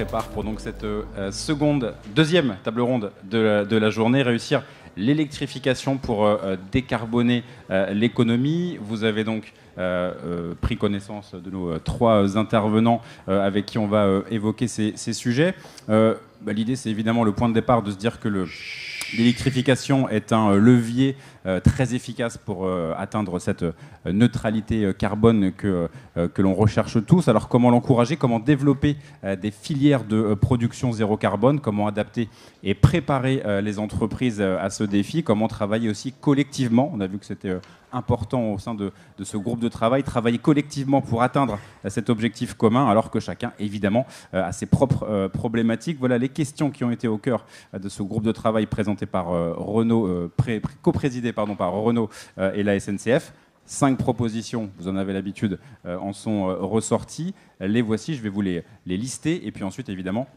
départ pour donc cette deuxième table ronde de la journée, réussir l'électrification pour décarboner l'économie. Vous avez donc pris connaissance de nos trois intervenants avec qui on va évoquer ces sujets. L'idée, c'est évidemment le point de départ de se dire que l'électrification est un levier très efficace pour atteindre cette neutralité carbone que l'on recherche tous. Alors comment l'encourager, comment développer des filières de production zéro carbone, comment adapter et préparer les entreprises à ce défi, comment travailler aussi collectivement. On a vu que c'était important au sein de ce groupe de travailler collectivement pour atteindre cet objectif commun, alors que chacun, évidemment, a ses propres problématiques. Voilà les questions qui ont été au cœur de ce groupe de travail présenté par Renault, coprésidé par Renault et la SNCF. 5 propositions, vous en avez l'habitude, en sont ressorties. Les voici, je vais vous les lister, et puis ensuite, évidemment,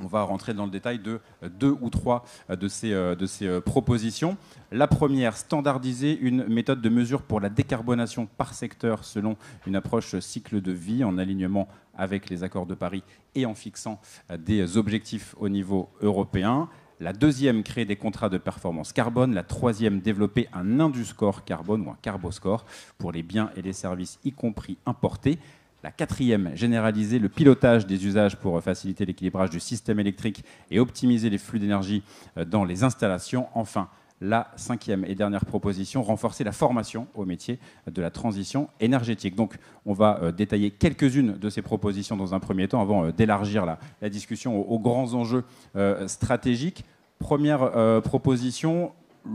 on va rentrer dans le détail de 2 ou 3 de ces propositions. La première, standardiser une méthode de mesure pour la décarbonation par secteur selon une approche cycle de vie en alignement avec les accords de Paris et en fixant des objectifs au niveau européen. La deuxième, créer des contrats de performance carbone. La troisième, développer un Induscore carbone ou un Carboscore pour les biens et les services, y compris importés. La quatrième, généraliser le pilotage des usages pour faciliter l'équilibrage du système électrique et optimiser les flux d'énergie dans les installations. Enfin, la cinquième et dernière proposition, renforcer la formation au métier de la transition énergétique. Donc, on va détailler quelques-unes de ces propositions dans un premier temps avant d'élargir la discussion aux grands enjeux stratégiques. Première proposition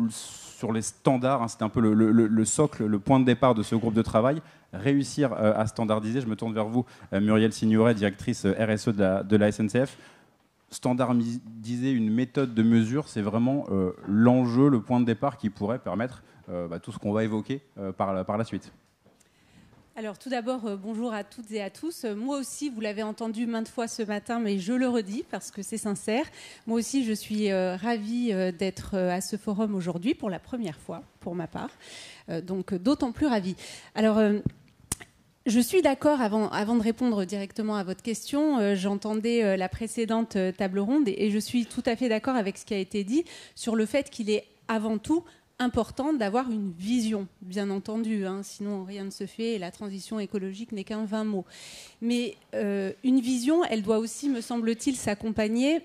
sur les standards, hein, c'est un peu le socle, le point de départ de ce groupe de travail. Réussir à standardiser, je me tourne vers vous, Muriel Signoret, directrice RSE de la SNCF. Standardiser une méthode de mesure, c'est vraiment l'enjeu, le point de départ qui pourrait permettre tout ce qu'on va évoquer par la suite. Alors tout d'abord, bonjour à toutes et à tous. Moi aussi, vous l'avez entendu maintes fois ce matin, mais je le redis parce que c'est sincère. Moi aussi, je suis ravie d'être à ce forum aujourd'hui pour la première fois, pour ma part. Donc d'autant plus ravie. Alors, je suis d'accord, avant de répondre directement à votre question, j'entendais la précédente table ronde et je suis tout à fait d'accord avec ce qui a été dit sur le fait qu'il est avant tout important d'avoir une vision, bien entendu, hein, sinon rien ne se fait et la transition écologique n'est qu'un vain mot. Mais une vision, elle doit aussi, me semble-t-il, s'accompagner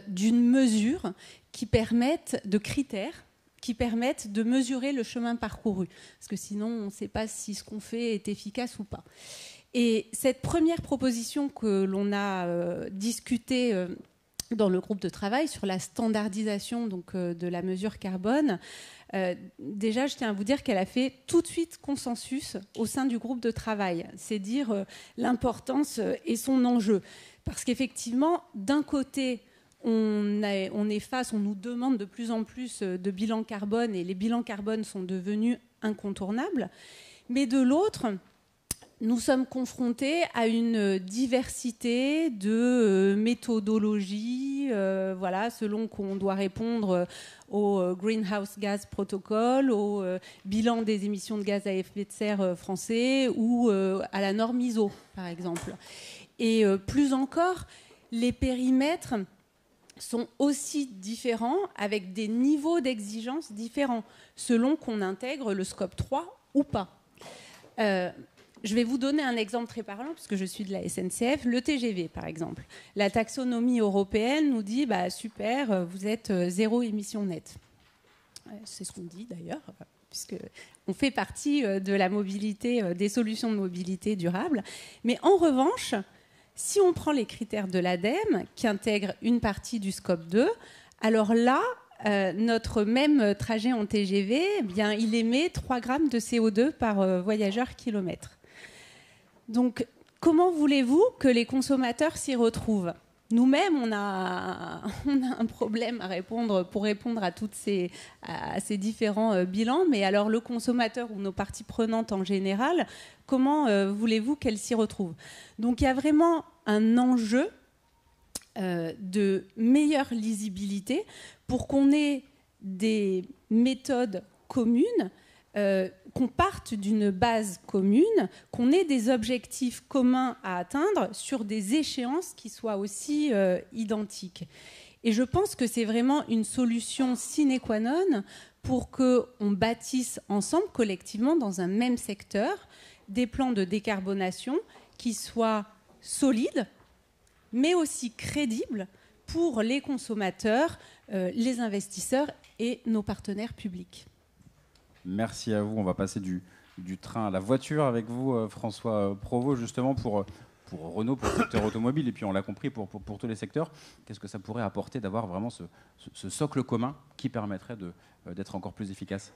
d'une mesure qui permette, de critères qui permettent de mesurer le chemin parcouru. Parce que sinon, on ne sait pas si ce qu'on fait est efficace ou pas. Et cette première proposition que l'on a discutée dans le groupe de travail sur la standardisation donc, de la mesure carbone, déjà, je tiens à vous dire qu'elle a fait tout de suite consensus au sein du groupe de travail. C'est dire l'importance et son enjeu. Parce qu'effectivement, d'un côté, on est face, on nous demande de plus en plus de bilans carbone et les bilans carbone sont devenus incontournables. Mais de l'autre, nous sommes confrontés à une diversité de méthodologies, voilà, selon qu'on doit répondre au Greenhouse Gas Protocol, au bilan des émissions de gaz à effet de serre français ou à la norme ISO, par exemple. Et plus encore, les périmètres sont aussi différents avec des niveaux d'exigence différents selon qu'on intègre le scope 3 ou pas. Je vais vous donner un exemple très parlant puisque je suis de la SNCF, le TGV par exemple. La taxonomie européenne nous dit bah, super, vous êtes zéro émission nette. C'est ce qu'on dit d'ailleurs, puisqu'on fait partie de la mobilité, des solutions de mobilité durable. Mais en revanche, si on prend les critères de l'ADEME, qui intègrent une partie du scope 2, alors là, notre même trajet en TGV, eh bien, il émet 3 grammes de CO2 par voyageur kilomètre. Donc, comment voulez-vous que les consommateurs s'y retrouvent ? Nous-mêmes, on a un problème pour répondre à ces différents bilans. Mais alors, le consommateur ou nos parties prenantes en général, comment voulez-vous qu'elles s'y retrouvent ? Donc, il y a vraiment un enjeu de meilleure lisibilité pour qu'on ait des méthodes communes qu'on parte d'une base commune, qu'on ait des objectifs communs à atteindre sur des échéances qui soient aussi identiques. Et je pense que c'est vraiment une solution sine qua non pour qu'on bâtisse ensemble, collectivement, dans un même secteur, des plans de décarbonation qui soient solides, mais aussi crédibles pour les consommateurs, les investisseurs et nos partenaires publics. Merci à vous. On va passer du train à la voiture avec vous, François Provost, justement pour Renault, pour le secteur automobile, et puis on l'a compris pour tous les secteurs. Qu'est-ce que ça pourrait apporter d'avoir vraiment ce socle commun qui permettrait d'être encore plus efficace?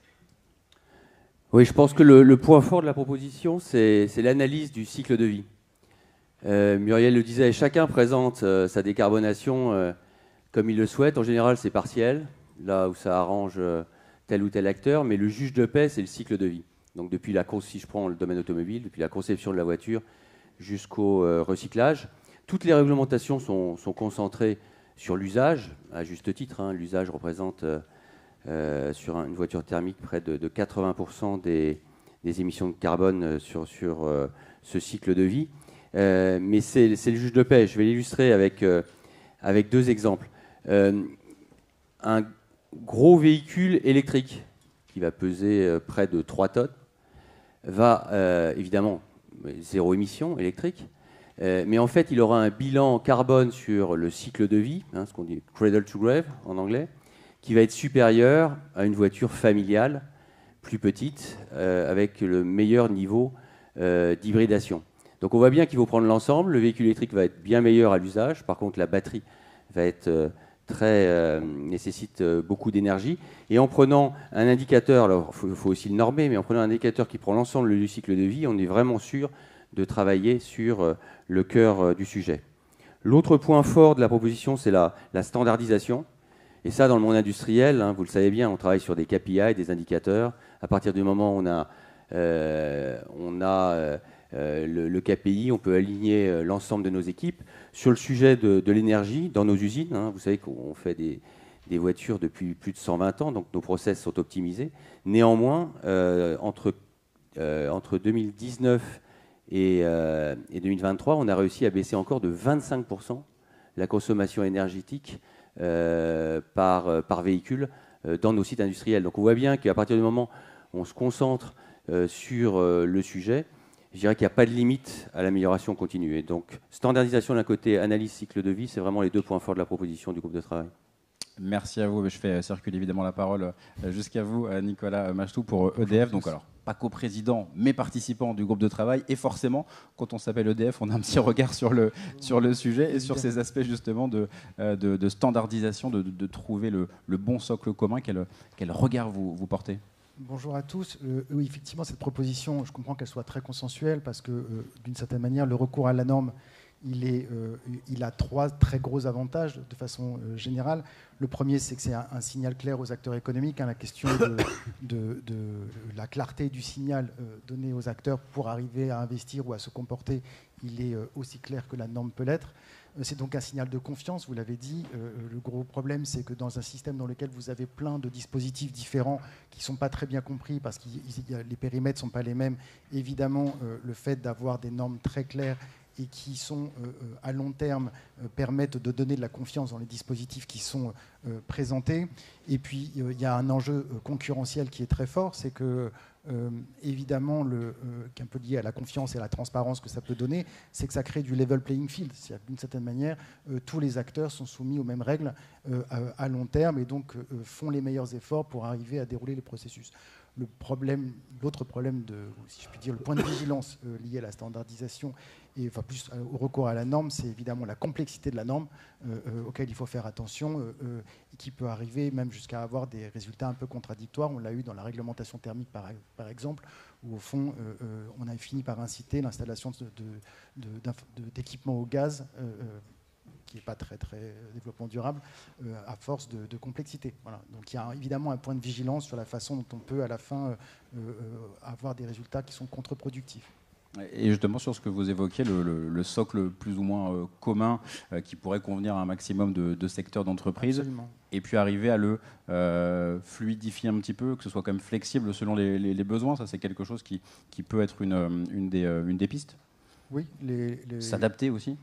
Oui, je pense que le point fort de la proposition, c'est l'analyse du cycle de vie. Muriel le disait, chacun présente sa décarbonation comme il le souhaite. En général, c'est partiel, là où ça arrange tel ou tel acteur, mais le juge de paix, c'est le cycle de vie. Donc si je prends le domaine automobile, depuis la conception de la voiture jusqu'au recyclage, toutes les réglementations sont concentrées sur l'usage, à juste titre. Hein, l'usage représente sur une voiture thermique près de 80% des émissions de carbone sur ce cycle de vie. Mais c'est le juge de paix. Je vais l'illustrer avec 2 exemples. Un gros véhicule électrique qui va peser près de 3 tonnes va évidemment 0 émission électrique, mais en fait il aura un bilan carbone sur le cycle de vie, hein, ce qu'on dit cradle to grave en anglais, qui va être supérieur à une voiture familiale plus petite avec le meilleur niveau d'hybridation. Donc on voit bien qu'il faut prendre l'ensemble. Le véhicule électrique va être bien meilleur à l'usage. Par contre, la batterie va être nécessite beaucoup d'énergie. Et en prenant un indicateur, alors il faut aussi le normer, mais en prenant un indicateur qui prend l'ensemble du cycle de vie, on est vraiment sûr de travailler sur le cœur du sujet. L'autre point fort de la proposition, c'est la standardisation. Et ça, dans le monde industriel, hein, vous le savez bien, on travaille sur des KPI, des indicateurs. À partir du moment où on a le KPI, on peut aligner l'ensemble de nos équipes. Sur le sujet de l'énergie, dans nos usines, hein, vous savez qu'on fait des voitures depuis plus de 120 ans, donc nos process sont optimisés. Néanmoins, entre 2019 et 2023, on a réussi à baisser encore de 25% la consommation énergétique par véhicule dans nos sites industriels. Donc on voit bien qu'à partir du moment où on se concentre sur le sujet, je dirais qu'il n'y a pas de limite à l'amélioration continue. Et donc, standardisation d'un côté, analyse cycle de vie, c'est vraiment les 2 points forts de la proposition du groupe de travail. Merci à vous. Je fais circuler évidemment la parole jusqu'à vous, Nicolas Machtou, pour EDF. Donc, alors, pas coprésident, mais participant du groupe de travail. Et forcément, quand on s'appelle EDF, on a un petit regard sur le sujet et sur ces aspects justement de standardisation, de trouver le bon socle commun. Quel regard vous portez ? Bonjour à tous. Oui, effectivement, cette proposition, je comprends qu'elle soit très consensuelle parce que, d'une certaine manière, le recours à la norme, il a 3 très gros avantages de façon générale. Le premier, c'est que c'est un signal clair aux acteurs économiques. Hein, la question de la clarté du signal donné aux acteurs pour arriver à investir ou à se comporter, il est aussi clair que la norme peut l'être. C'est donc un signal de confiance, vous l'avez dit. Le gros problème, c'est que dans un système dans lequel vous avez plein de dispositifs différents qui ne sont pas très bien compris parce que les périmètres ne sont pas les mêmes, évidemment, le fait d'avoir des normes très claires et qui sont à long terme permettent de donner de la confiance dans les dispositifs qui sont présentés. Et puis, il y a un enjeu concurrentiel qui est très fort, c'est que évidemment, qui est un peu lié à la confiance et à la transparence que ça peut donner, c'est que ça crée du level playing field. C'est-à-dire d'une certaine manière, tous les acteurs sont soumis aux mêmes règles à long terme et donc font les meilleurs efforts pour arriver à dérouler les processus. L'autre problème, si je puis dire, le point de vigilance lié à la standardisation et enfin plus au recours à la norme, c'est évidemment la complexité de la norme auquel il faut faire attention et qui peut arriver même jusqu'à avoir des résultats un peu contradictoires. On l'a eu dans la réglementation thermique par exemple, où au fond on a fini par inciter l'installation d'équipements au gaz qui n'est pas très développement durable, à force de complexité. Voilà. Donc il y a évidemment un point de vigilance sur la façon dont on peut à la fin avoir des résultats qui sont contre-productifs. Et justement, sur ce que vous évoquiez, le socle plus ou moins commun qui pourrait convenir à un maximum de secteurs d'entreprise, et puis arriver à le fluidifier un petit peu, que ce soit quand même flexible selon les besoins, ça c'est quelque chose qui peut être une des pistes. Oui. S'adapter aussi.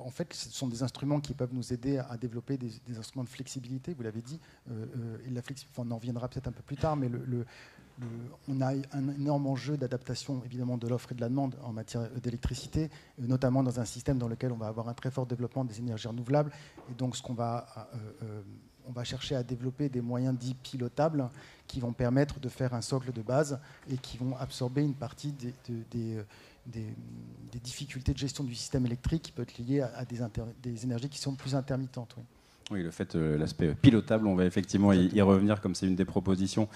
En fait, ce sont des instruments qui peuvent nous aider à développer des instruments de flexibilité, vous l'avez dit. On en reviendra peut-être un peu plus tard, mais on a un énorme enjeu d'adaptation évidemment de l'offre et de la demande en matière d'électricité, notamment dans un système dans lequel on va avoir un très fort développement des énergies renouvelables. Et donc, on va chercher à développer des moyens dits pilotables qui vont permettre de faire un socle de base et qui vont absorber une partie des difficultés de gestion du système électrique qui peut être liées à des énergies qui sont plus intermittentes. Oui. Oui, le fait, l'aspect pilotable, on va effectivement y revenir, comme c'est une des propositions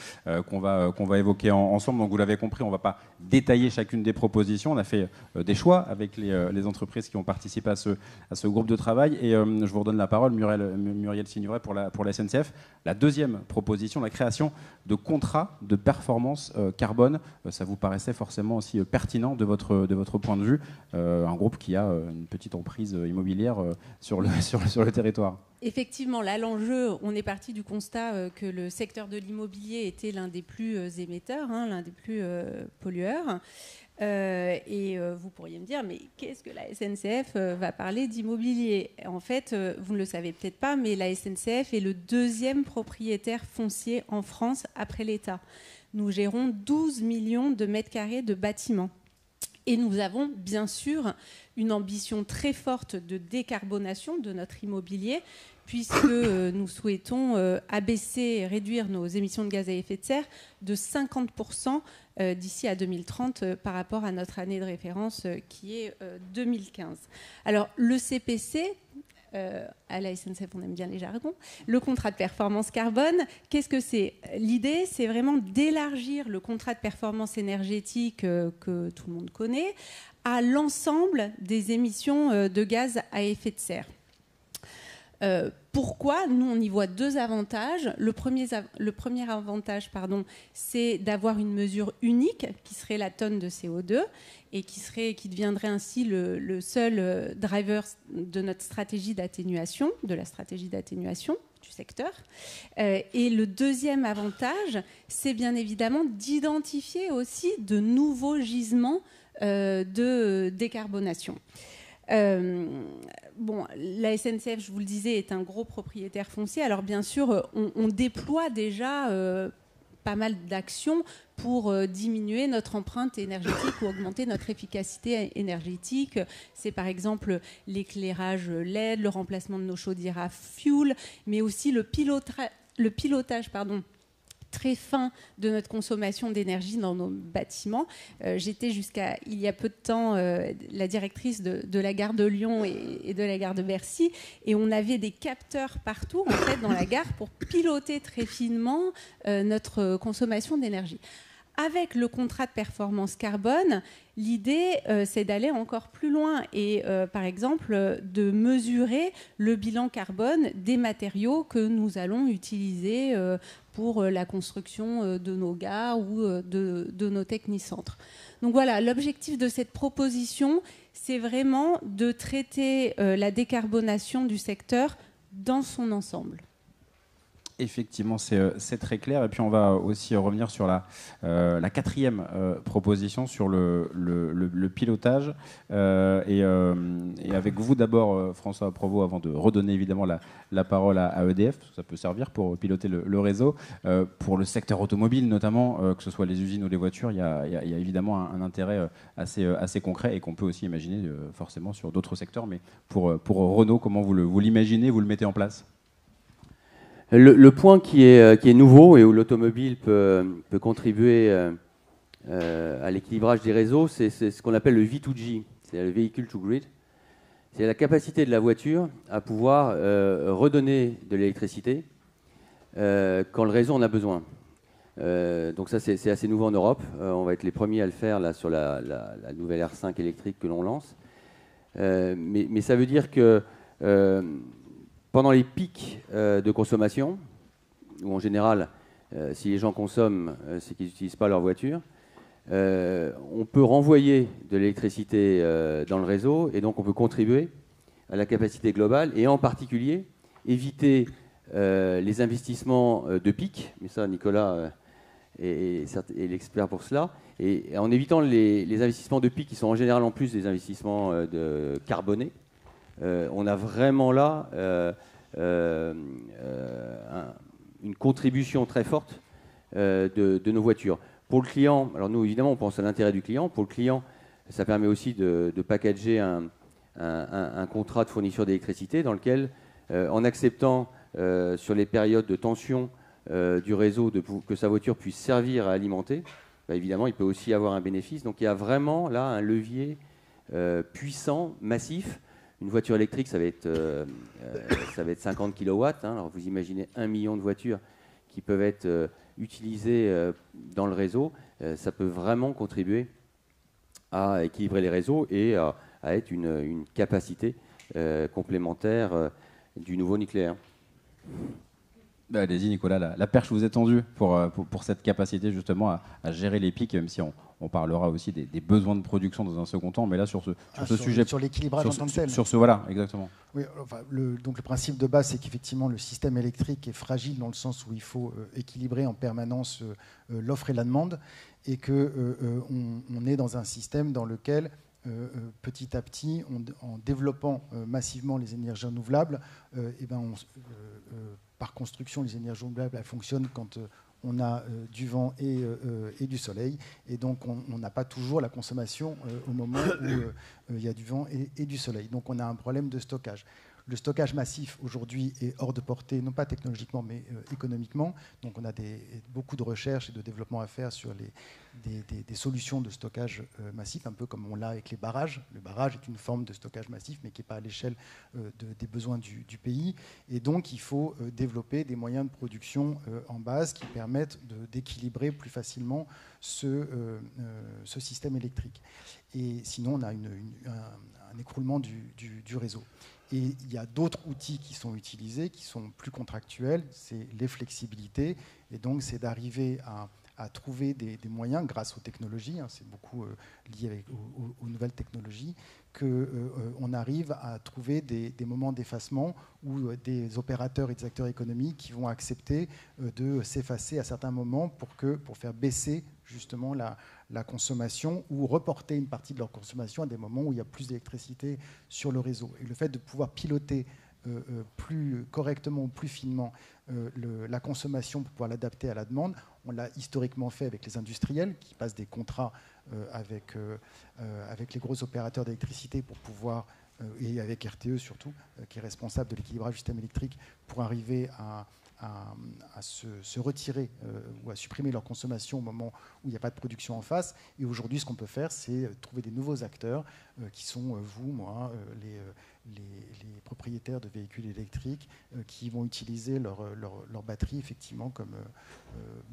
qu'on va évoquer ensemble. Donc vous l'avez compris, on ne va pas détailler chacune des propositions. On a fait des choix avec les entreprises qui ont participé à ce groupe de travail. Et je vous redonne la parole, Muriel Signoret, pour la SNCF. La deuxième proposition, la création de contrats de performance carbone. Ça vous paraissait forcément aussi pertinent de votre point de vue, un groupe qui a une petite emprise immobilière sur le territoire. Effectivement, là, l'enjeu, on est parti du constat que le secteur de l'immobilier était l'un des plus émetteurs, l'un des plus pollueurs. Et vous pourriez me dire, mais qu'est-ce que la SNCF va parler d'immobilier ? En fait, vous ne le savez peut-être pas, mais la SNCF est le deuxième propriétaire foncier en France après l'État. Nous gérons 12 millions de mètres carrés de bâtiments. Et nous avons bien sûr une ambition très forte de décarbonation de notre immobilier, puisque nous souhaitons abaisser et réduire nos émissions de gaz à effet de serre de 50% d'ici à 2030 par rapport à notre année de référence qui est 2015. Alors le CPC, à la SNCF on aime bien les jargons, le contrat de performance carbone, qu'est-ce que c'est ? L'idée, c'est vraiment d'élargir le contrat de performance énergétique que tout le monde connaît à l'ensemble des émissions de gaz à effet de serre. Pourquoi ? Nous, on y voit deux avantages. Le premier avantage, c'est d'avoir une mesure unique qui serait la tonne de CO2 et qui deviendrait ainsi le seul driver de notre stratégie d'atténuation, de la stratégie d'atténuation du secteur. Et le deuxième avantage, c'est bien évidemment d'identifier aussi de nouveaux gisements de décarbonation. La SNCF, je vous le disais, est un gros propriétaire foncier. Alors bien sûr, on déploie déjà pas mal d'actions pour diminuer notre empreinte énergétique ou augmenter notre efficacité énergétique. C'est par exemple l'éclairage LED, le remplacement de nos chaudières à fioul, mais aussi le pilotage très fin de notre consommation d'énergie dans nos bâtiments. J'étais jusqu'à il y a peu de temps la directrice de la gare de Lyon et de la gare de Bercy, et on avait des capteurs partout en fait dans la gare pour piloter très finement notre consommation d'énergie. Avec le contrat de performance carbone, l'idée, c'est d'aller encore plus loin et, par exemple, de mesurer le bilan carbone des matériaux que nous allons utiliser pour la construction de nos gares ou de nos technicentres. Donc voilà, l'objectif de cette proposition, c'est vraiment de traiter la décarbonation du secteur dans son ensemble. Effectivement, c'est très clair. Et puis, on va aussi revenir sur la quatrième proposition, sur le pilotage. Et avec vous d'abord, François Provost, avant de redonner évidemment la parole à EDF, parce que ça peut servir pour piloter le réseau. Pour le secteur automobile, notamment, que ce soit les usines ou les voitures, il y a évidemment un intérêt assez concret et qu'on peut aussi imaginer forcément sur d'autres secteurs. Mais pour Renault, comment vous l'imaginez, vous le mettez en place ? Le point qui est nouveau et où l'automobile peut contribuer à l'équilibrage des réseaux, c'est ce qu'on appelle le V2G, c'est le Vehicle to Grid. C'est la capacité de la voiture à pouvoir redonner de l'électricité quand le réseau en a besoin. Donc ça, c'est assez nouveau en Europe. On va être les premiers à le faire là, sur la nouvelle R5 électrique que l'on lance. Mais ça veut dire que pendant les pics de consommation, où en général, si les gens consomment, c'est qu'ils n'utilisent pas leur voiture, on peut renvoyer de l'électricité dans le réseau et donc on peut contribuer à la capacité globale et en particulier éviter les investissements de pic, mais ça Nicolas est l'expert pour cela, et en évitant les investissements de pic qui sont en général en plus des investissements de carbonés, on a vraiment là une contribution très forte de nos voitures. Pour le client, alors nous évidemment on pense à l'intérêt du client, pour le client ça permet aussi de packager un contrat de fourniture d'électricité dans lequel, en acceptant sur les périodes de tension du réseau que sa voiture puisse servir à alimenter, bah, évidemment il peut aussi avoir un bénéfice. Donc il y a vraiment là un levier puissant, massif. Une voiture électrique ça va être 50 kW, hein. Alors vous imaginez 1 million de voitures qui peuvent être utilisées dans le réseau, ça peut vraiment contribuer à équilibrer les réseaux et à être une capacité complémentaire du nouveau nucléaire. Bah, allez-y Nicolas, la perche vous est tendue pour cette capacité justement à gérer les pics, même si on parlera aussi des besoins de production dans un second temps, mais là sur ce sujet... Sur l'équilibrage en tant que tel. Sur ce, voilà, exactement. Oui, enfin, donc le principe de base, c'est qu'effectivement le système électrique est fragile dans le sens où il faut équilibrer en permanence l'offre et la demande, et qu'on est dans un système dans lequel petit à petit, en développant massivement les énergies renouvelables, par construction, les énergies renouvelables elles fonctionnent quand on a du vent et du soleil, et donc on n'a pas toujours la consommation au moment où il y a du vent et du soleil. Donc on a un problème de stockage. Le stockage massif aujourd'hui est hors de portée, non pas technologiquement, mais économiquement. Donc on a beaucoup de recherches et de développement à faire sur des solutions de stockage massif, un peu comme on l'a avec les barrages. Le barrage est une forme de stockage massif, mais qui n'est pas à l'échelle des besoins du pays. Et donc il faut développer des moyens de production en base qui permettent d'équilibrer plus facilement ce système électrique. Et sinon, on a un écroulement du réseau. Et il y a d'autres outils qui sont utilisés, qui sont plus contractuels, c'est les flexibilités. Et donc, c'est d'arriver à trouver des moyens, grâce aux technologies, hein, c'est beaucoup lié aux nouvelles technologies, qu'on arrive à trouver des moments d'effacement où des opérateurs et des acteurs économiques qui vont accepter de s'effacer à certains moments pour faire baisser justement la consommation ou reporter une partie de leur consommation à des moments où il y a plus d'électricité sur le réseau. Et le fait de pouvoir piloter plus correctement ou plus finement la consommation pour pouvoir l'adapter à la demande, on l'a historiquement fait avec les industriels qui passent des contrats avec les gros opérateurs d'électricité pour pouvoir, et avec RTE surtout, qui est responsable de l'équilibrage du système électrique, pour arriver à se retirer ou à supprimer leur consommation au moment où il n'y a pas de production en face. Et aujourd'hui, ce qu'on peut faire, c'est trouver des nouveaux acteurs qui sont vous, moi, les propriétaires de véhicules électriques qui vont utiliser leur batterie effectivement comme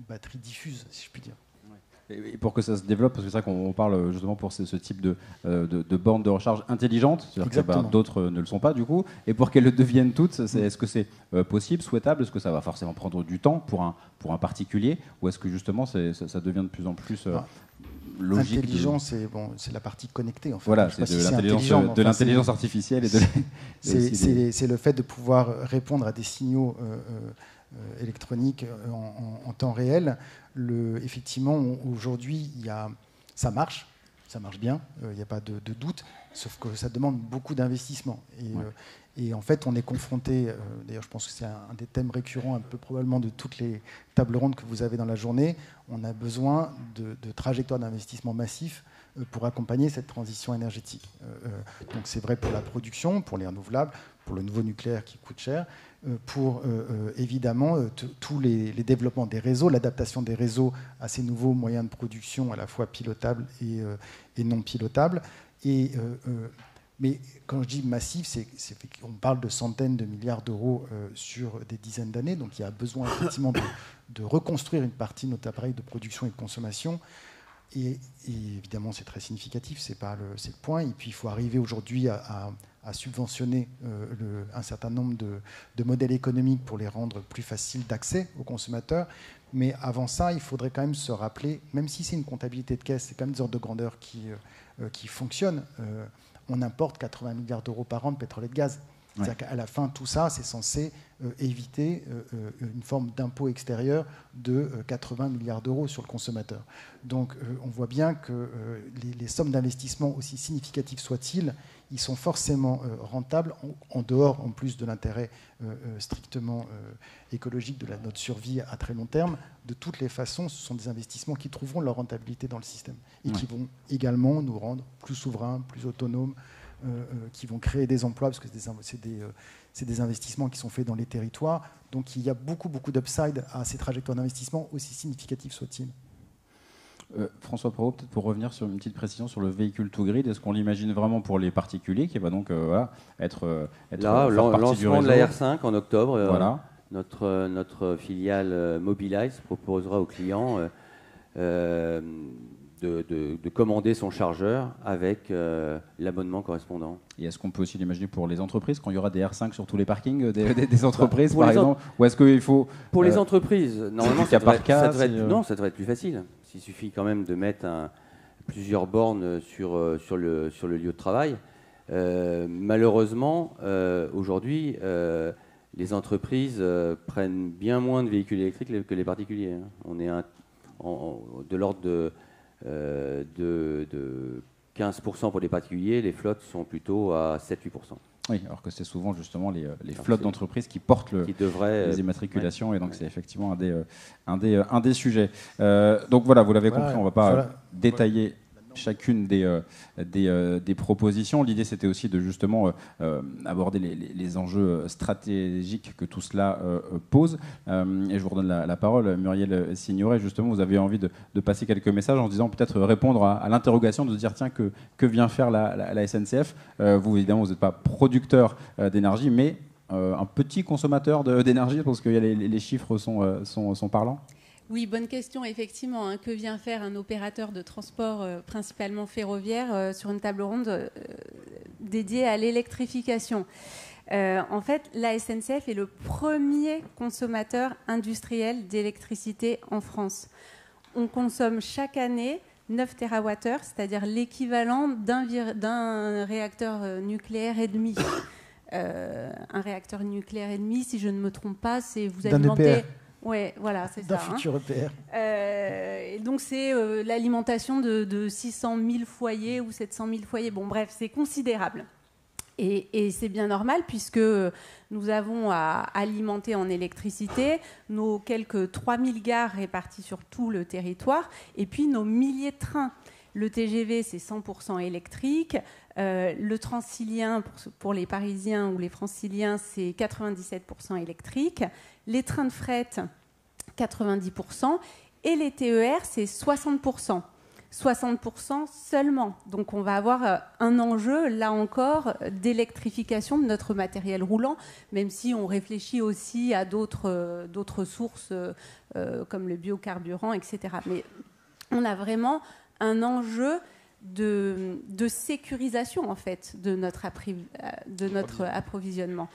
batterie diffuse, si je puis dire. Et pour que ça se développe, parce que c'est vrai qu'on parle justement pour ce type de bornes de recharge intelligentes, c'est-à-dire que d'autres ne le sont pas du coup, et pour qu'elles le deviennent toutes, est-ce que c'est possible, souhaitable, est-ce que ça va forcément prendre du temps pour un particulier, ou est-ce que justement ça devient de plus en plus logique? Intelligent, c'est la partie connectée en fait. Voilà, c'est de l'intelligence artificielle. C'est le fait de pouvoir répondre à des signaux électroniques en temps réel. Effectivement, aujourd'hui, ça marche bien, il n'y a pas de doute, sauf que ça demande beaucoup d'investissement. Et en fait, on est confronté, d'ailleurs je pense que c'est un des thèmes récurrents un peu probablement de toutes les tables rondes que vous avez dans la journée, on a besoin de trajectoires d'investissement massifs pour accompagner cette transition énergétique. Donc c'est vrai pour la production, pour les renouvelables, pour le nouveau nucléaire qui coûte cher, pour évidemment tous les développements des réseaux, l'adaptation des réseaux à ces nouveaux moyens de production à la fois pilotables et non pilotables. Mais quand je dis massif, on parle de centaines de milliards d'euros sur des dizaines d'années, donc il y a besoin effectivement de reconstruire une partie de notre appareil de production et de consommation. Et évidemment, c'est très significatif, c'est le point. Et puis, il faut arriver aujourd'hui à à subventionner un certain nombre de modèles économiques pour les rendre plus faciles d'accès aux consommateurs. Mais avant ça, il faudrait quand même se rappeler, même si c'est une comptabilité de caisse, c'est quand même des ordres de grandeur qui fonctionnent. On importe 80 milliards d'euros par an de pétrole et de gaz. C'est-à-dire qu'à la fin, tout ça, c'est censé éviter une forme d'impôt extérieur de 80 milliards d'euros sur le consommateur. Donc on voit bien que les sommes d'investissement, aussi significatives soient-ils, ils sont forcément rentables, en dehors en plus de l'intérêt strictement écologique de notre survie à très long terme. De toutes les façons, ce sont des investissements qui trouveront leur rentabilité dans le système et qui vont également nous rendre plus souverains, plus autonomes, qui vont créer des emplois, parce que c'est des investissements qui sont faits dans les territoires. Donc il y a beaucoup d'upside à ces trajectoires d'investissement, aussi significatives soient-ils. François Prévost, peut-être pour revenir sur une petite précision sur le véhicule to grid, est-ce qu'on l'imagine vraiment pour les particuliers qui va donc être là, lancement de la R5 en octobre. Voilà. Notre filiale Mobilize proposera aux clients de commander son chargeur avec l'abonnement correspondant. Et est-ce qu'on peut aussi l'imaginer pour les entreprises, quand il y aura des R5 sur tous les parkings des entreprises, par exemple, ou est-ce qu'il faut... Pour les entreprises, normalement, ça devrait être plus facile. Il suffit quand même de mettre plusieurs bornes sur le lieu de travail. Malheureusement, aujourd'hui, les entreprises prennent bien moins de véhicules électriques que les particuliers. On est de l'ordre de 15% pour les particuliers, les flottes sont plutôt à 7-8%. Oui, alors que c'est souvent justement les flottes d'entreprises qui portent les immatriculations, et donc c'est effectivement un des sujets. Donc voilà, vous l'avez compris, on ne va pas détailler chacune des propositions. L'idée, c'était aussi de justement aborder les enjeux stratégiques que tout cela pose. Et je vous redonne la parole, Muriel Signoret. Justement, vous avez envie de passer quelques messages en disant peut-être répondre à l'interrogation de se dire tiens, que vient faire la SNCF. Vous, évidemment, vous n'êtes pas producteur d'énergie, mais un petit consommateur d'énergie, parce que les chiffres sont parlants. Oui, bonne question, effectivement. Que vient faire un opérateur de transport principalement ferroviaire sur une table ronde dédiée à l'électrification? En fait, la SNCF est le premier consommateur industriel d'électricité en France. On consomme chaque année 9 TWh, c'est-à-dire l'équivalent d'un réacteur nucléaire et demi. Un réacteur nucléaire et demi, si je ne me trompe pas, c'est vous alimentez... Oui, voilà, c'est ça. D'un futur EPR. Et donc, c'est l'alimentation de 600 000 foyers ou 700 000 foyers. Bon, bref, c'est considérable. Et c'est bien normal, puisque nous avons à alimenter en électricité nos quelques 3000 gares réparties sur tout le territoire, et puis nos milliers de trains. Le TGV, c'est 100% électrique. Le Transilien, pour les Parisiens ou les Franciliens, c'est 97% électrique. Les trains de fret, 90%. Et les TER, c'est 60%. 60% seulement. Donc on va avoir un enjeu, là encore, d'électrification de notre matériel roulant, même si on réfléchit aussi à d'autres sources comme le biocarburant, etc. Mais on a vraiment un enjeu de sécurisation, en fait, de notre approvisionnement.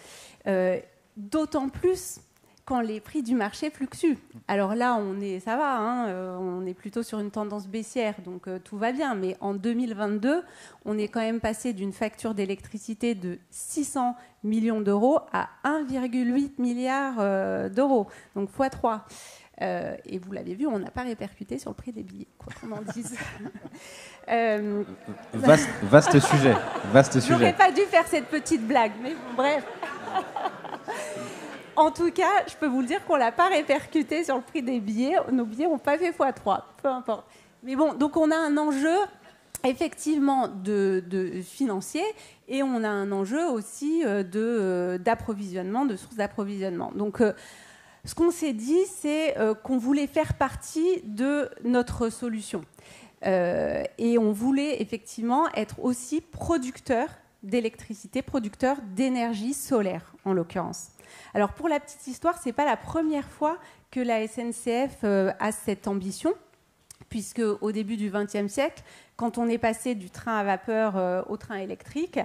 D'autant plus quand les prix du marché fluctuent. Alors là, ça va, on est plutôt sur une tendance baissière, donc tout va bien. Mais en 2022, on est quand même passé d'une facture d'électricité de 600 millions d'euros à 1,8 milliard d'euros, donc x3. Et vous l'avez vu, on n'a pas répercuté sur le prix des billets, quoi qu'on en dise. Vaste sujet. J'aurais pas dû faire cette petite blague, mais bon, bref. En tout cas, je peux vous le dire qu'on ne l'a pas répercuté sur le prix des billets. Nos billets n'ont pas fait x3, peu importe. Mais bon, donc on a un enjeu effectivement de financier, et on a un enjeu aussi d'approvisionnement, de sources d'approvisionnement. Donc, ce qu'on s'est dit, c'est qu'on voulait faire partie de notre solution. Et on voulait effectivement être aussi producteur d'électricité, producteur d'énergie solaire, en l'occurrence. Alors, pour la petite histoire, ce n'est pas la première fois que la SNCF a cette ambition, puisque au début du XXe siècle, quand on est passé du train à vapeur au train électrique,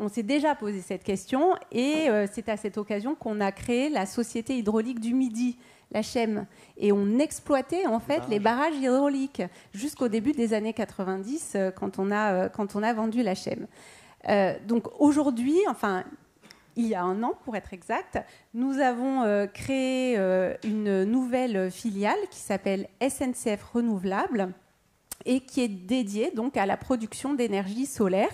on s'est déjà posé cette question et c'est à cette occasion qu'on a créé la Société hydraulique du Midi, la CHEM, et on exploitait en fait les barrages hydrauliques jusqu'au début des années 90 quand on a vendu la CHEM. Donc aujourd'hui, enfin il y a un an pour être exact, nous avons créé une nouvelle filiale qui s'appelle SNCF Renouvelable et qui est dédiée donc à la production d'énergie solaire.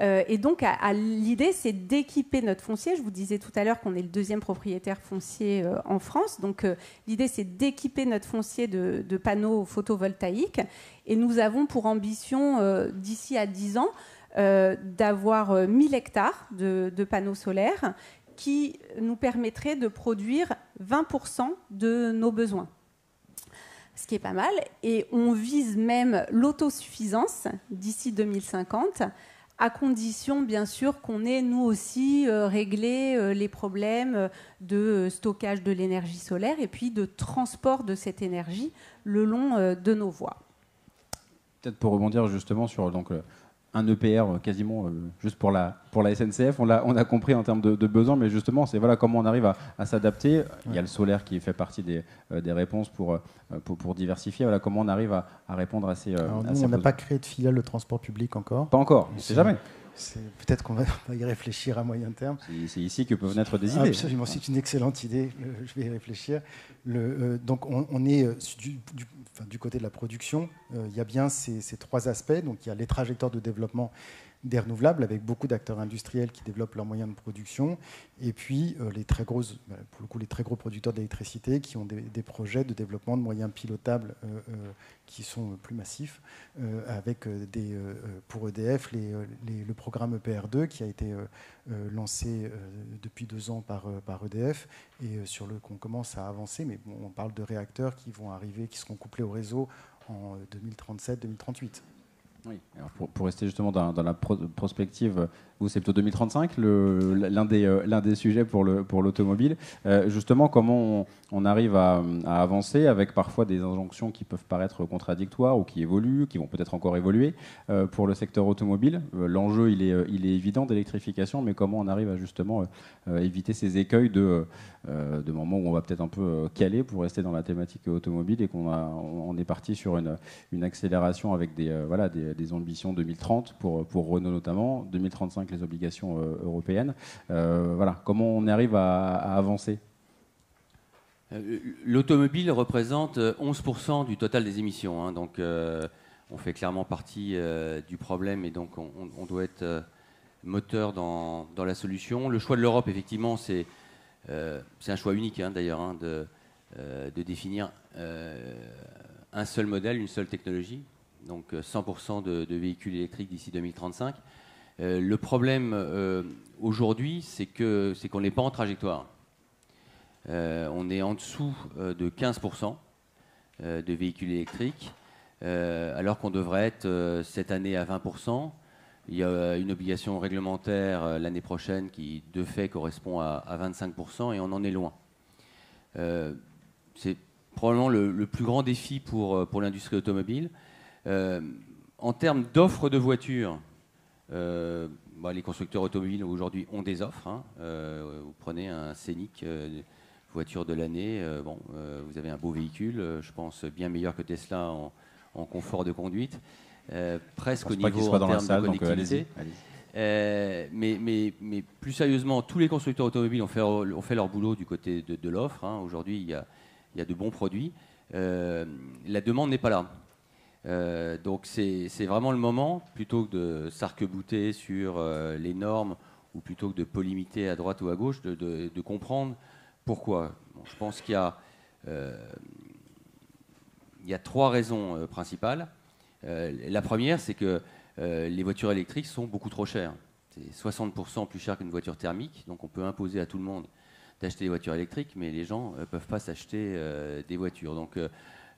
Et donc, l'idée, c'est d'équiper notre foncier. Je vous disais tout à l'heure qu'on est le deuxième propriétaire foncier en France. Donc, l'idée, c'est d'équiper notre foncier de panneaux photovoltaïques. Et nous avons pour ambition, d'ici à 10 ans, d'avoir 1000 hectares de panneaux solaires qui nous permettraient de produire 20% de nos besoins. Ce qui est pas mal. Et on vise même l'autosuffisance d'ici 2050, à condition, bien sûr, qu'on ait, nous aussi, réglé les problèmes de stockage de l'énergie solaire et puis de transport de cette énergie le long de nos voies. Peut-être pour rebondir justement sur un EPR quasiment juste pour la SNCF, on a compris en termes de besoins, mais justement, c'est comment on arrive à s'adapter. Ouais. Il y a le solaire qui fait partie des réponses pour diversifier. Voilà, comment on arrive à répondre à ces Alors, à nous, ces on n'a besoins. pas créé de filiale de transport public encore. Pas encore, on ne sait jamais. Peut-être qu'on va y réfléchir à moyen terme. C'est ici que peuvent naître des idées. Absolument, c'est une excellente idée. Je vais y réfléchir. Donc, on est du côté de la production. Il y a bien ces trois aspects. Donc, il y a les trajectoires de développement des renouvelables avec beaucoup d'acteurs industriels qui développent leurs moyens de production. Et puis, les très gros producteurs d'électricité qui ont des projets de développement de moyens pilotables qui sont plus massifs, avec pour EDF le programme EPR2 qui a été lancé depuis 2 ans par EDF et sur qu'on commence à avancer. Mais bon, on parle de réacteurs qui vont arriver, qui seront couplés au réseau en 2037-2038. Oui. Alors pour rester justement dans la prospective, vous c'est plutôt 2035 l'un des sujets pour l'automobile. Justement, comment on arrive à avancer avec parfois des injonctions qui peuvent paraître contradictoires ou qui évoluent, qui vont peut-être encore évoluer pour le secteur automobile. L'enjeu il est évident d'électrification, mais comment on arrive à justement éviter ces écueils de moments où on va peut-être un peu caler pour rester dans la thématique automobile et on est parti sur une accélération avec des ambitions 2030 pour Renault notamment, 2035 les obligations européennes. Comment on arrive à avancer ? L'automobile représente 11% du total des émissions, hein, donc on fait clairement partie du problème et donc on doit être moteur dans la solution. Le choix de l'Europe, effectivement, c'est un choix unique d'ailleurs, hein, de définir un seul modèle, une seule technologie. Donc 100% de véhicules électriques d'ici 2035. Le problème aujourd'hui, c'est qu'on n'est pas en trajectoire. On est en dessous de 15% de véhicules électriques, alors qu'on devrait être cette année à 20%. Il y a une obligation réglementaire l'année prochaine qui, de fait, correspond à 25% et on en est loin. C'est probablement le plus grand défi pour l'industrie automobile. En termes d'offres de voitures, les constructeurs automobiles aujourd'hui ont des offres. Hein. Vous prenez un Scénic, voiture de l'année, vous avez un beau véhicule, je pense bien meilleur que Tesla en confort de conduite, presque au niveau en termes de connectivité. Mais plus sérieusement, tous les constructeurs automobiles ont fait leur boulot du côté de l'offre. Hein. Aujourd'hui, il y a de bons produits. La demande n'est pas là. Donc c'est vraiment le moment, plutôt que de s'arc-bouter sur les normes ou plutôt que de polémiter à droite ou à gauche, de comprendre pourquoi. Bon, je pense qu'il y a 3 raisons principales. La première, c'est que les voitures électriques sont beaucoup trop chères. C'est 60% plus cher qu'une voiture thermique, donc on peut imposer à tout le monde d'acheter des voitures électriques, mais les gens ne peuvent pas s'acheter des voitures. Donc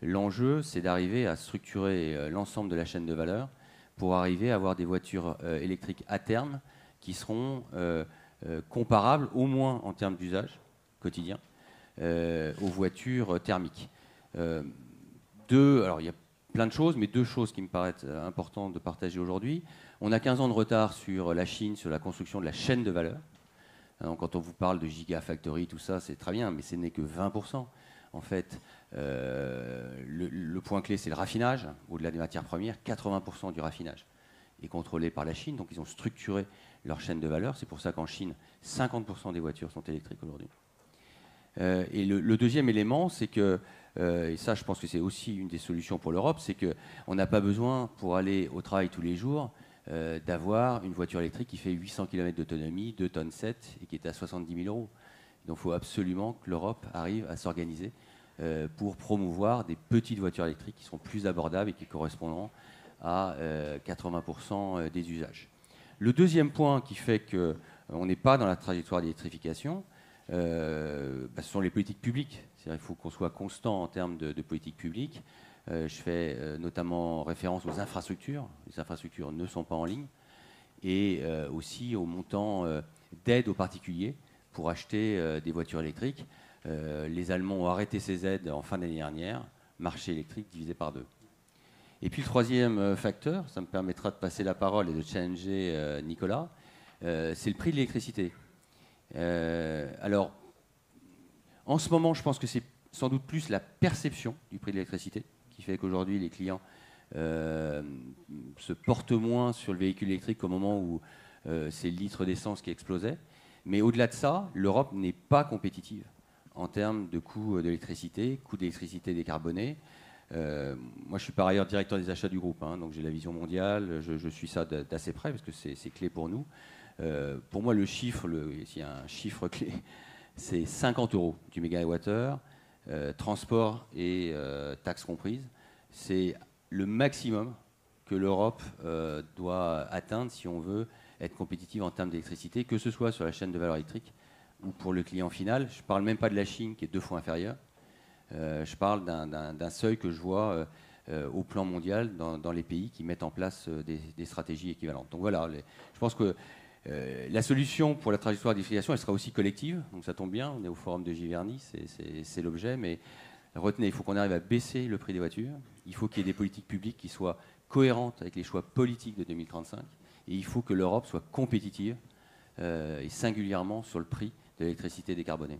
l'enjeu, c'est d'arriver à structurer l'ensemble de la chaîne de valeur pour arriver à avoir des voitures électriques à terme qui seront comparables, au moins en termes d'usage quotidien, aux voitures thermiques. Alors il y a plein de choses, mais 2 choses qui me paraissent importantes de partager aujourd'hui. On a 15 ans de retard sur la Chine, sur la construction de la chaîne de valeur. Donc, quand on vous parle de gigafactory, tout ça, c'est très bien, mais ce n'est que 20%. En fait, le point clé, c'est le raffinage. Au-delà des matières premières, 80% du raffinage est contrôlé par la Chine. Donc, ils ont structuré leur chaîne de valeur. C'est pour ça qu'en Chine, 50% des voitures sont électriques aujourd'hui. Et le deuxième élément, c'est que, et ça, je pense que c'est aussi une des solutions pour l'Europe, c'est qu'on n'a pas besoin, pour aller au travail tous les jours, d'avoir une voiture électrique qui fait 800 km d'autonomie, 2,7 tonnes et qui est à 70 000 euros. Donc il faut absolument que l'Europe arrive à s'organiser pour promouvoir des petites voitures électriques qui sont plus abordables et qui correspondront à 80% des usages. Le deuxième point qui fait qu'on n'est pas dans la trajectoire d'électrification, ce sont les politiques publiques. C'est-à-dire qu'il faut qu'on soit constant en termes de politique publique. Je fais notamment référence aux infrastructures. Les infrastructures ne sont pas en ligne. Et aussi au montant d'aide aux particuliers pour acheter des voitures électriques. Les Allemands ont arrêté ces aides en fin d'année dernière. Marché électrique divisé par 2. Et puis le troisième facteur, ça me permettra de passer la parole et de challenger Nicolas, c'est le prix de l'électricité. Alors, en ce moment, je pense que c'est sans doute plus la perception du prix de l'électricité qui fait qu'aujourd'hui, les clients se portent moins sur le véhicule électrique au moment où c'est le litre d'essence qui explosait. Mais au-delà de ça, l'Europe n'est pas compétitive en termes de coût d'électricité, coût d'électricité décarboné. Moi, je suis par ailleurs directeur des achats du groupe, donc j'ai la vision mondiale, je suis ça d'assez près parce que c'est clé pour nous. Pour moi, le chiffre, s'il y a un chiffre clé, c'est 50 € du mégawattheure, transport et taxes comprises. C'est le maximum que l'Europe doit atteindre si on veut être compétitive en termes d'électricité, que ce soit sur la chaîne de valeur électrique ou pour le client final. Je ne parle même pas de la Chine qui est 2 fois inférieure. Je parle d'un seuil que je vois au plan mondial dans les pays qui mettent en place des stratégies équivalentes. Donc voilà, je pense que la solution pour la trajectoire d'électrification, elle sera aussi collective. Donc ça tombe bien, on est au forum de Giverny, c'est l'objet. Mais retenez, il faut qu'on arrive à baisser le prix des voitures. Il faut qu'il y ait des politiques publiques qui soient cohérentes avec les choix politiques de 2035. Et il faut que l'Europe soit compétitive, et singulièrement sur le prix de l'électricité décarbonée.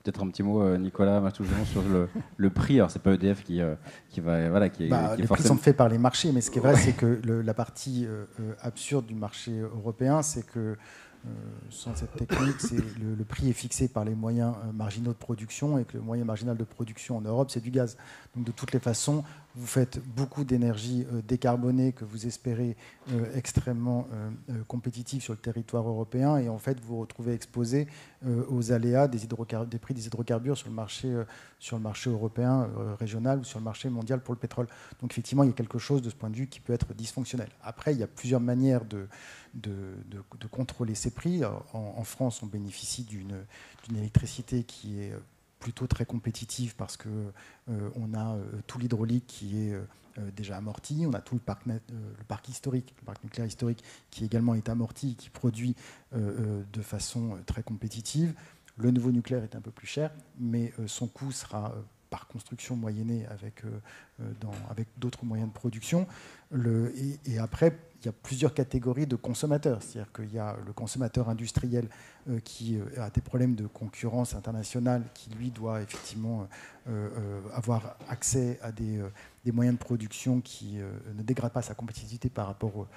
Peut-être un petit mot, Nicolas Mastou-Giron, sur le prix. Alors, c'est pas EDF qui va, voilà, qui est les forcément... prix sont faits par les marchés, mais ce qui est vrai, c'est que la partie absurde du marché européen, c'est que sans cette technique, le prix est fixé par les moyens marginaux de production et que le moyen marginal de production en Europe, c'est du gaz. Donc, de toutes les façons, vous faites beaucoup d'énergie décarbonée que vous espérez extrêmement compétitive sur le territoire européen et en fait, vous vous retrouvez exposé aux aléas des prix des hydrocarbures sur le marché européen, régional ou sur le marché mondial pour le pétrole. Donc, effectivement, il y a quelque chose de ce point de vue qui peut être dysfonctionnel. Après, il y a plusieurs manières de contrôler ces prix. En France, on bénéficie d'une électricité qui est plutôt très compétitive parce qu'on a tout l'hydraulique qui est déjà amorti, on a tout le parc historique, le parc nucléaire historique qui également est amorti, qui produit de façon très compétitive. Le nouveau nucléaire est un peu plus cher, mais son coût sera par construction moyennée avec d'autres moyens de production. Et après, il y a plusieurs catégories de consommateurs. C'est-à-dire qu'il y a le consommateur industriel qui a des problèmes de concurrence internationale, qui lui doit effectivement avoir accès à des moyens de production qui ne dégradent pas sa compétitivité par rapport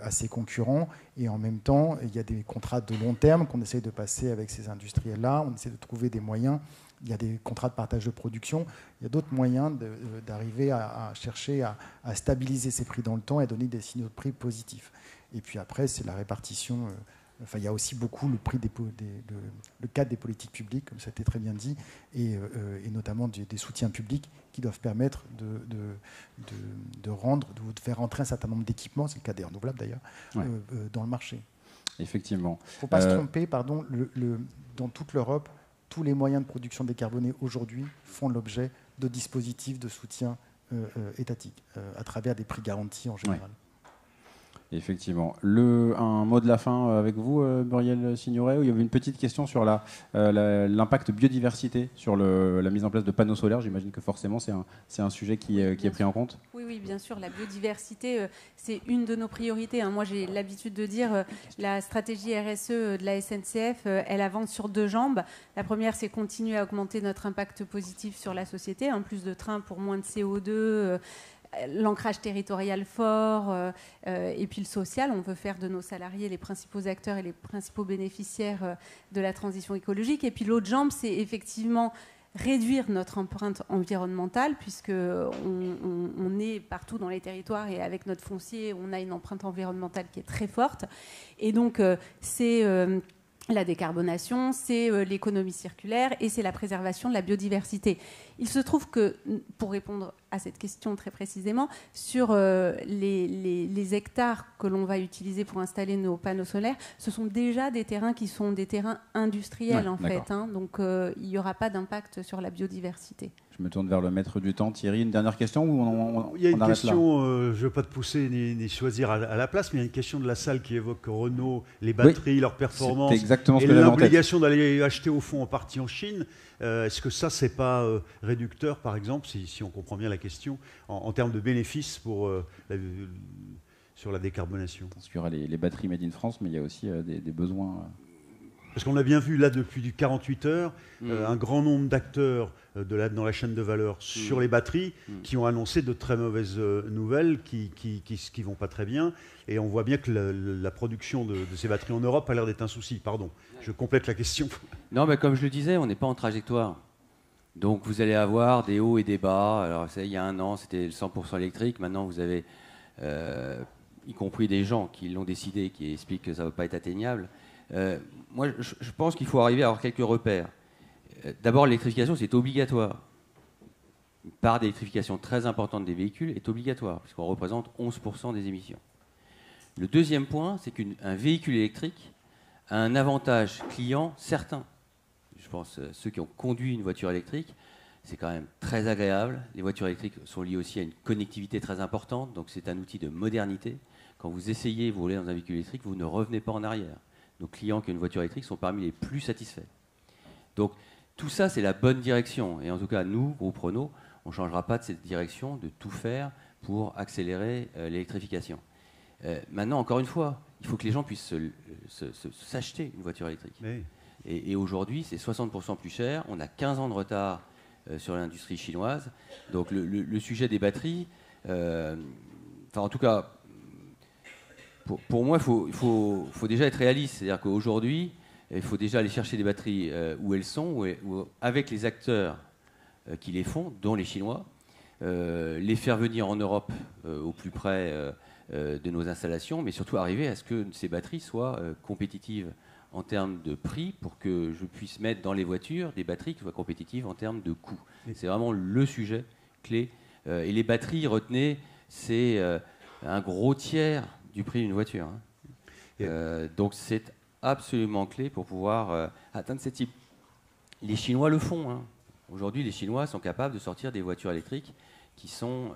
à ses concurrents. Et en même temps, il y a des contrats de long terme qu'on essaye de passer avec ces industriels-là. On essaie de trouver des moyens. Il y a des contrats de partage de production. Il y a d'autres moyens d'arriver à chercher à stabiliser ces prix dans le temps et à donner des signaux de prix positifs. Et puis après, c'est la répartition. Il y a aussi beaucoup le prix le cadre des politiques publiques, comme ça a été très bien dit, et notamment des soutiens publics qui doivent permettre de faire entrer un certain nombre d'équipements, c'est le cas des renouvelables d'ailleurs, dans le marché. Effectivement. Il ne faut pas se tromper, pardon, dans toute l'Europe, tous les moyens de production décarbonés aujourd'hui font l'objet de dispositifs de soutien étatique à travers des prix garantis en général. Effectivement. Un mot de la fin avec vous, Muriel Signoret, où il y avait une petite question sur l'impact biodiversité sur la mise en place de panneaux solaires. J'imagine que forcément c'est un sujet qui est pris en compte. Oui, bien sûr. La biodiversité, c'est une de nos priorités. Moi, j'ai l'habitude de dire la stratégie RSE de la SNCF, elle avance sur 2 jambes. La première, c'est continuer à augmenter notre impact positif sur la société. Plus de trains pour moins de CO2. L'ancrage territorial fort et puis le social. On veut faire de nos salariés les principaux acteurs et les principaux bénéficiaires de la transition écologique. Et puis l'autre jambe, c'est effectivement réduire notre empreinte environnementale, puisqu'on est partout dans les territoires et avec notre foncier, on a une empreinte environnementale qui est très forte. Et donc, c'est la décarbonation, c'est l'économie circulaire et c'est la préservation de la biodiversité. Il se trouve que, pour répondre à cette question très précisément, sur les hectares que l'on va utiliser pour installer nos panneaux solaires, ce sont déjà des terrains qui sont des terrains industriels, en fait. Donc, il n'y aura pas d'impact sur la biodiversité. Je me tourne vers le maître du temps. Thierry, une dernière question ou il y a une question, je ne veux pas te pousser ni choisir à la place, mais il y a une question de la salle qui évoque Renault, les batteries, leurs performances, et l'obligation d'aller acheter au fond en partie en Chine. Est-ce que ça, c'est pas réducteur, par exemple, si on comprend bien la question, en termes de bénéfices sur la décarbonation? Parce qu'il y aura les batteries made in France, mais il y a aussi des besoins... Parce qu'on a bien vu là depuis 48 heures un grand nombre d'acteurs dans la chaîne de valeur sur les batteries qui ont annoncé de très mauvaises nouvelles, qui vont pas très bien. Et on voit bien que la production de ces batteries en Europe a l'air d'être un souci. Pardon, je complète la question. Non, mais comme je le disais, on n'est pas en trajectoire. Donc vous allez avoir des hauts et des bas. Alors il y a un an, c'était le 100% électrique. Maintenant, vous avez, y compris des gens qui l'ont décidé, qui expliquent que ça ne va pas être atteignable. Moi, je pense qu'il faut arriver à avoir quelques repères. D'abord, l'électrification, c'est obligatoire. Une part d'électrification très importante des véhicules est obligatoire, puisqu'on représente 11% des émissions. Le deuxième point, c'est qu'un véhicule électrique a un avantage client certain. Je pense ceux qui ont conduit une voiture électrique, c'est quand même très agréable. Les voitures électriques sont liées aussi à une connectivité très importante, donc c'est un outil de modernité. Quand vous essayez, vous roulez dans un véhicule électrique, vous ne revenez pas en arrière. Nos clients qui ont une voiture électrique sont parmi les plus satisfaits. Donc tout ça, c'est la bonne direction. Et en tout cas, nous, groupe Renault, on ne changera pas de cette direction, de tout faire pour accélérer l'électrification. Maintenant, encore une fois, il faut que les gens puissent s'acheter une voiture électrique. Oui. Et aujourd'hui, c'est 60% plus cher. On a 15 ans de retard sur l'industrie chinoise. Donc le sujet des batteries, en tout cas, pour moi, il faut déjà être réaliste. C'est-à-dire qu'aujourd'hui, il faut déjà aller chercher des batteries où elles sont, avec les acteurs qui les font, dont les Chinois, les faire venir en Europe au plus près de nos installations, mais surtout arriver à ce que ces batteries soient compétitives en termes de prix pour que je puisse mettre dans les voitures des batteries qui soient compétitives en termes de coût. C'est vraiment le sujet clé. Et les batteries, retenez, c'est un gros tiers du prix d'une voiture. Donc c'est absolument clé pour pouvoir atteindre ces types. Les Chinois le font. Aujourd'hui, les Chinois sont capables de sortir des voitures électriques qui sont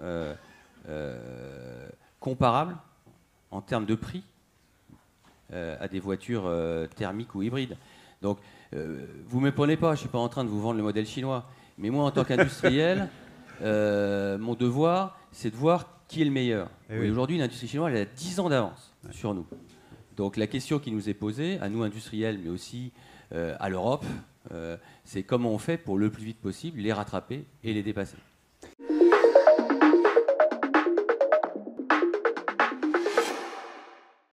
comparables en termes de prix à des voitures thermiques ou hybrides. Donc, vous ne me prenez pas, je ne suis pas en train de vous vendre le modèle chinois. Mais moi, en tant qu'industriel, mon devoir, c'est de voir qui est le meilleur. Oui. Aujourd'hui, l'industrie chinoise, elle a 10 ans d'avance sur nous. Donc, la question qui nous est posée, à nous industriels, mais aussi à l'Europe, c'est comment on fait pour le plus vite possible les rattraper et les dépasser.